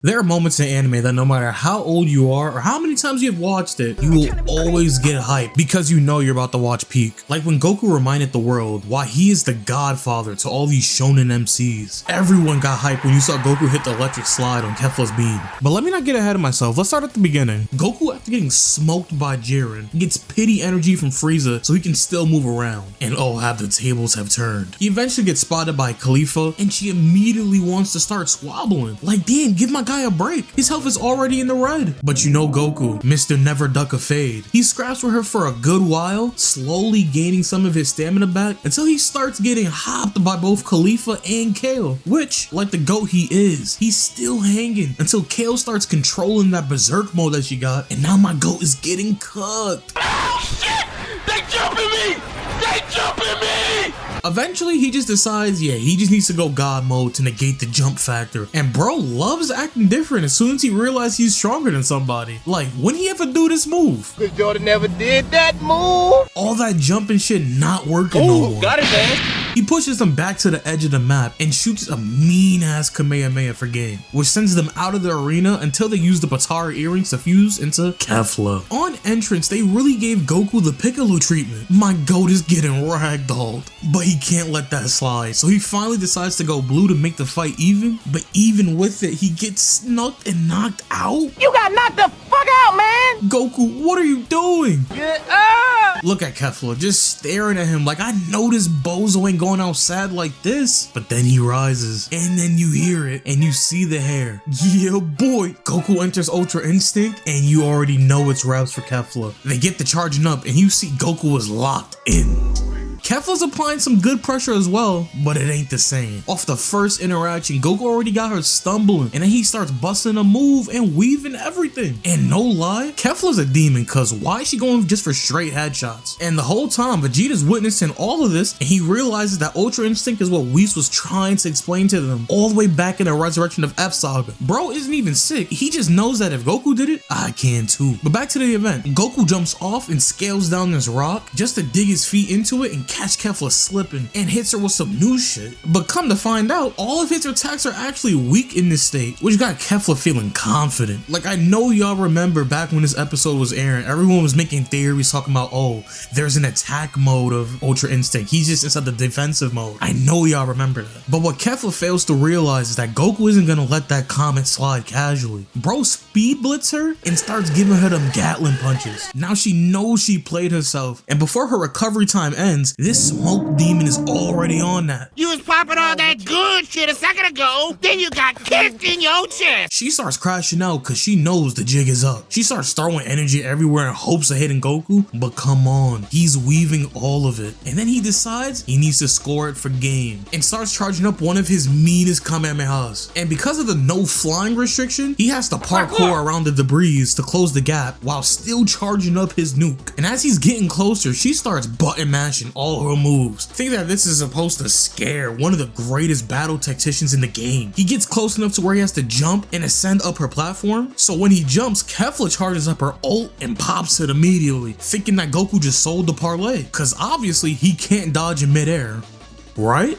There are moments in anime that no matter how old you are or how many times you've watched it, you will always get hyped because you know you're about to watch peak. Like when Goku reminded the world why he is the godfather to all these shonen MCs. Everyone got hyped when you saw Goku hit the electric slide on Kefla's beam. But let me not get ahead of myself, let's start at the beginning. Goku, after getting smoked by Jiren, gets pity energy from Frieza so he can still move around. And oh, how the tables have turned. He eventually gets spotted by Kefla and she immediately wants to start squabbling. Like, damn, give my guy a break. His health is already in the red. But you know Goku, Mr. Never Duck a Fade. He scraps with her for a good while, slowly gaining some of his stamina back until he starts getting hopped by both Kefla and Kale, which, like the GOAT he is, he's still hanging until Kale starts controlling that berserk mode that she got, and now my GOAT is getting cooked. Oh shit! They jumping me! They jumping me! Eventually, he just decides, yeah, he just needs to go God mode to negate the jump factor. And bro loves acting different as soon as he realizes he's stronger than somebody. Like, when he ever do this move? Cause Jordan never did that move. All that jumping shit not working no more. Got it, man. He pushes them back to the edge of the map and shoots a mean-ass Kamehameha for game, which sends them out of the arena until they use the Patara earrings to fuse into Kefla. On entrance, they really gave Goku the Piccolo treatment. My GOAT is getting ragdolled, but he can't let that slide, so he finally decides to go blue to make the fight even, but even with it, he gets snucked and knocked out. You got knocked the fuck out, man! Goku, what are you doing? Get up! Look at Kefla, just staring at him like, I know this bozo ain't going out sad like this. But then he rises, and then you hear it, and you see the hair. Yeah, boy. Goku enters Ultra Instinct, and you already know it's wraps for Kefla. They get the charging up, and you see Goku is locked in. Kefla's applying some good pressure as well, but it ain't the same. Off the first interaction, Goku already got her stumbling, and then he starts busting a move and weaving everything. And no lie, Kefla's a demon, cause why is she going just for straight headshots? And the whole time, Vegeta's witnessing all of this, and he realizes that Ultra Instinct is what Whis was trying to explain to them all the way back in the Resurrection of F Saga. Bro isn't even sick, he just knows that if Goku did it, I can too. But back to the event, Goku jumps off and scales down this rock just to dig his feet into it and catch Kefla slipping and hits her with some new shit. But come to find out, all of his attacks are actually weak in this state, which got Kefla feeling confident. Like, I know y'all remember back when this episode was airing, everyone was making theories talking about, oh, there's an attack mode of Ultra Instinct. He's just inside the defensive mode. I know y'all remember that. But what Kefla fails to realize is that Goku isn't gonna let that comment slide casually. Bro speed blitz her and starts giving her them Gatling punches. Now she knows she played herself, and before her recovery time ends, this smoke demon is already on that. You was popping all that good shit a second ago, then you got kicked in your chest. She starts crashing out because she knows the jig is up. She starts throwing energy everywhere in hopes of hitting Goku, but come on, he's weaving all of it. And then he decides he needs to score it for game and starts charging up one of his meanest Kamehamehas. And because of the no flying restriction, he has to parkour around the debris to close the gap while still charging up his nuke. And as he's getting closer, she starts button mashing all her moves. Think that this is supposed to scare one of the greatest battle tacticians in the game. He gets close enough to where he has to jump and ascend up her platform. So when he jumps, Kefla charges up her ult and pops it immediately, thinking that Goku just sold the parlay. Cause obviously he can't dodge in midair, right?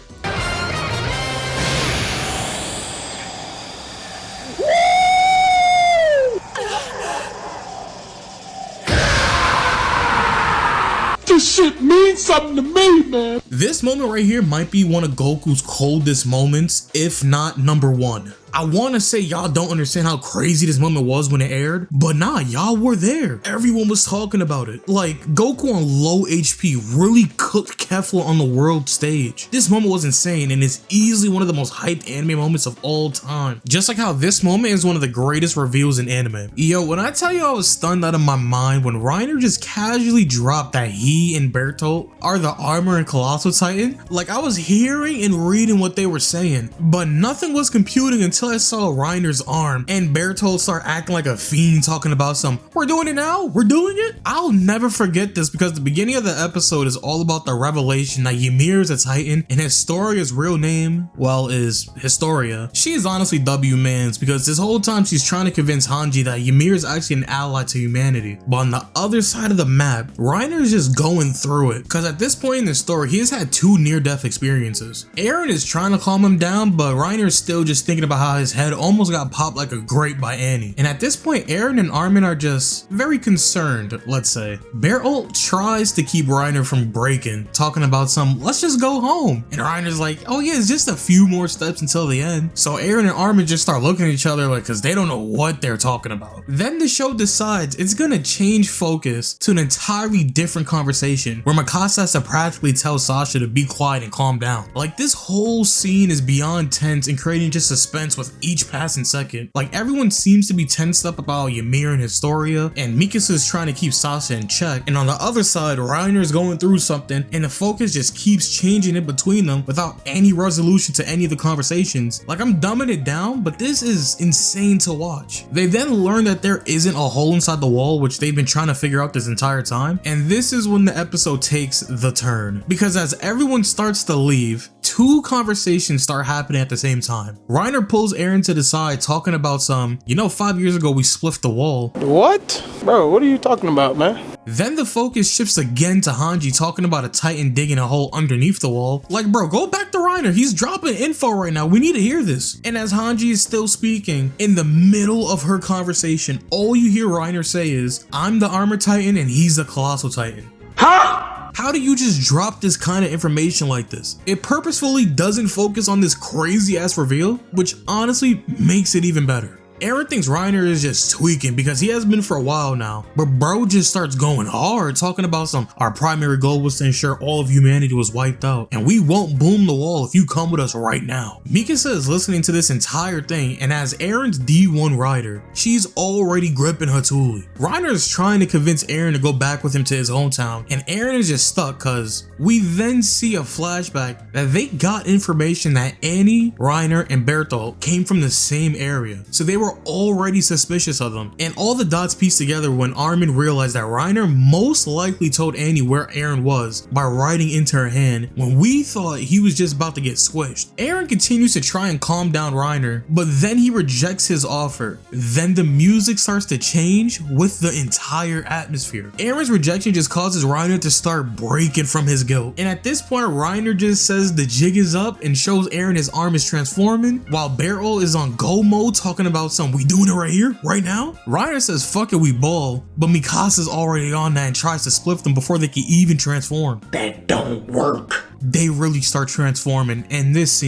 This shit means something to me, man. This moment right here might be one of Goku's coldest moments, if not number one. I want to say y'all don't understand how crazy this moment was when it aired, but nah, y'all were there. Everyone was talking about it. Like, Goku on low HP really cooked Kefla on the world stage. This moment was insane and is easily one of the most hyped anime moments of all time. Just like how this moment is one of the greatest reveals in anime. Yo, when I tell you I was stunned out of my mind when Reiner just casually dropped that he and Bertholdt are the Armor and Colossal Titan, like I was hearing and reading what they were saying, but nothing was computing until I saw Reiner's arm and Bertholdt start acting like a fiend talking about we're doing it now, we're doing it. I'll never forget this because the beginning of the episode is all about the revelation that Ymir is a Titan and Historia's real name, well, is Historia. She is honestly W-mans because this whole time she's trying to convince Hanji that Ymir is actually an ally to humanity. But on the other side of the map, Reiner is just going through it because at this point in the story, he has had 2 near-death experiences. Eren is trying to calm him down, but Reiner is still just thinking about how how his head almost got popped like a grape by Annie. And at this point, Eren and Armin are just very concerned, let's say. Bertholdt tries to keep Reiner from breaking, talking about let's just go home. And Reiner's like, oh yeah, it's just a few more steps until the end. So Eren and Armin just start looking at each other like, cause they don't know what they're talking about. Then the show decides it's gonna change focus to an entirely different conversation where Mikasa has to practically tell Sasha to be quiet and calm down. Like, this whole scene is beyond tense and creating just suspense with each passing second. Like, everyone seems to be tensed up about Ymir and Historia, and Mikasa is trying to keep Sasha in check, and on the other side, Reiner's going through something and the focus just keeps changing in between them without any resolution to any of the conversations. Like, I'm dumbing it down, but this is insane to watch. They then learn that there isn't a hole inside the wall, which they've been trying to figure out this entire time, and this is when the episode takes the turn. Because as everyone starts to leave, two conversations start happening at the same time. Reiner pulls Eren to the side talking about 5 years ago we spliffed the wall. What? Bro, what are you talking about, man? Then the focus shifts again to Hanji talking about a Titan digging a hole underneath the wall. Like, bro, go back to Reiner. He's dropping info right now. We need to hear this. And as Hanji is still speaking, in the middle of her conversation, all you hear Reiner say is, I'm the Armor Titan and he's the Colossal Titan. Huh? How do you just drop this kind of information like this? It purposefully doesn't focus on this crazy ass reveal, which honestly makes it even better. Eren thinks Reiner is just tweaking because he has been for a while now, but bro just starts going hard talking about our primary goal was to ensure all of humanity was wiped out, and we won't boom the wall if you come with us right now. Mikasa is listening to this entire thing, and as Eren's D1 rider, she's already gripping her Thule. Reiner is trying to convince Eren to go back with him to his hometown, and Eren is just stuck cause we then see a flashback that they got information that Annie, Reiner, and Bertholdt came from the same area, so they were already suspicious of them, and all the dots pieced together when Armin realized that Reiner most likely told Annie where Eren was by writing into her hand when we thought he was just about to get squished. Eren continues to try and calm down Reiner, but then he rejects his offer. Then the music starts to change with the entire atmosphere. Eren's rejection just causes Reiner to start breaking from his guilt, and at this point Reiner just says the jig is up and shows Eren his arm is transforming, while Bertholdt is on go mode talking about we doing it right here, right now? Reiner says fuck it, we ball, but Mikasa's already on that and tries to split them before they can even transform. That don't work. They really start transforming, and this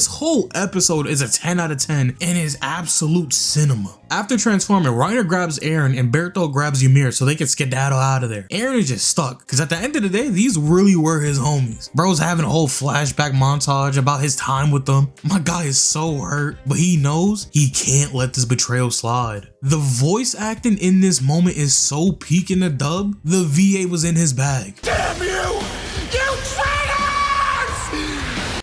whole episode is a 10 out of 10 and is absolute cinema. After transforming, Reiner grabs Eren and Bertholdt grabs Ymir so they can skedaddle out of there. Eren is just stuck, because at the end of the day, these really were his homies. Bro's having a whole flashback montage about his time with them. My guy is so hurt, but he knows he can't let this betrayal slide. The voice acting in this moment is so peak in the dub, the VA was in his bag. Damn you! You traitors!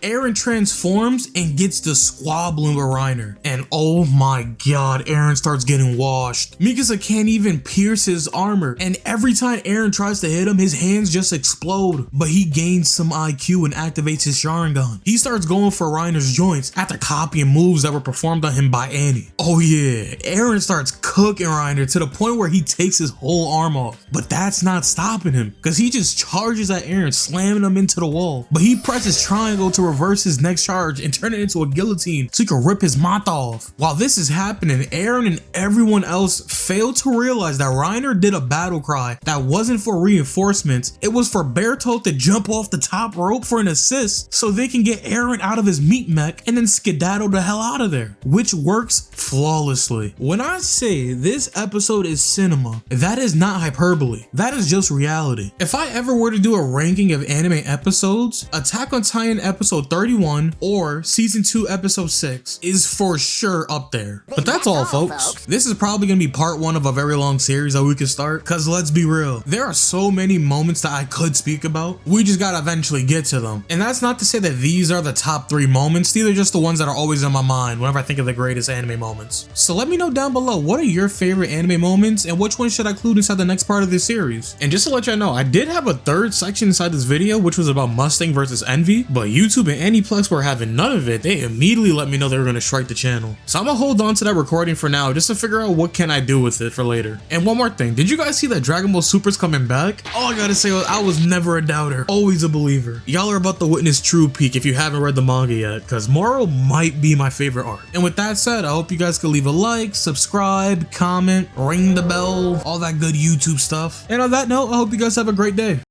Eren transforms and gets to squabbling with Reiner, and oh my god, Eren starts getting washed. Mikasa can't even pierce his armor, and every time Eren tries to hit him, his hands just explode, but he gains some IQ and activates his Sharingan. He starts going for Reiner's joints after copying moves that were performed on him by Annie. Oh yeah, Eren starts cooking Reiner to the point where he takes his whole arm off, but that's not stopping him, because he just charges at Eren, slamming him into the wall, but he presses triangle to reverse his next charge and turn it into a guillotine so he can rip his mouth off. While this is happening, Eren and everyone else fail to realize that Reiner did a battle cry that wasn't for reinforcements, it was for Bertholdt to jump off the top rope for an assist so they can get Eren out of his meat mech and then skedaddle the hell out of there, which works flawlessly. When I say this episode is cinema, that is not hyperbole, that is just reality. If I ever were to do a ranking of anime episodes, Attack on Titan episode 31 or season 2 episode 6 is for sure up there. But that's all, folks. This is probably gonna be part 1 of a very long series that we could start, cause let's be real, there are so many moments that I could speak about. We just gotta eventually get to them. And that's not to say that these are the top 3 moments, these are just the ones that are always in my mind whenever I think of the greatest anime moments. So let me know down below, what are your favorite anime moments and which one should I include inside the next part of this series? And just to let y'all know, I did have a third section inside this video which was about Mustang versus Envy, but YouTube and when Aniplex were having none of it, they immediately let me know they were gonna strike the channel. So I'm gonna hold on to that recording for now just to figure out what can I do with it for later. And one more thing, did you guys see that Dragon Ball Super's coming back? All I gotta say was I was never a doubter, always a believer. Y'all are about to witness true peak if you haven't read the manga yet, cause Moro might be my favorite arc. And with that said, I hope you guys could leave a like, subscribe, comment, ring the bell, all that good YouTube stuff. And on that note, I hope you guys have a great day.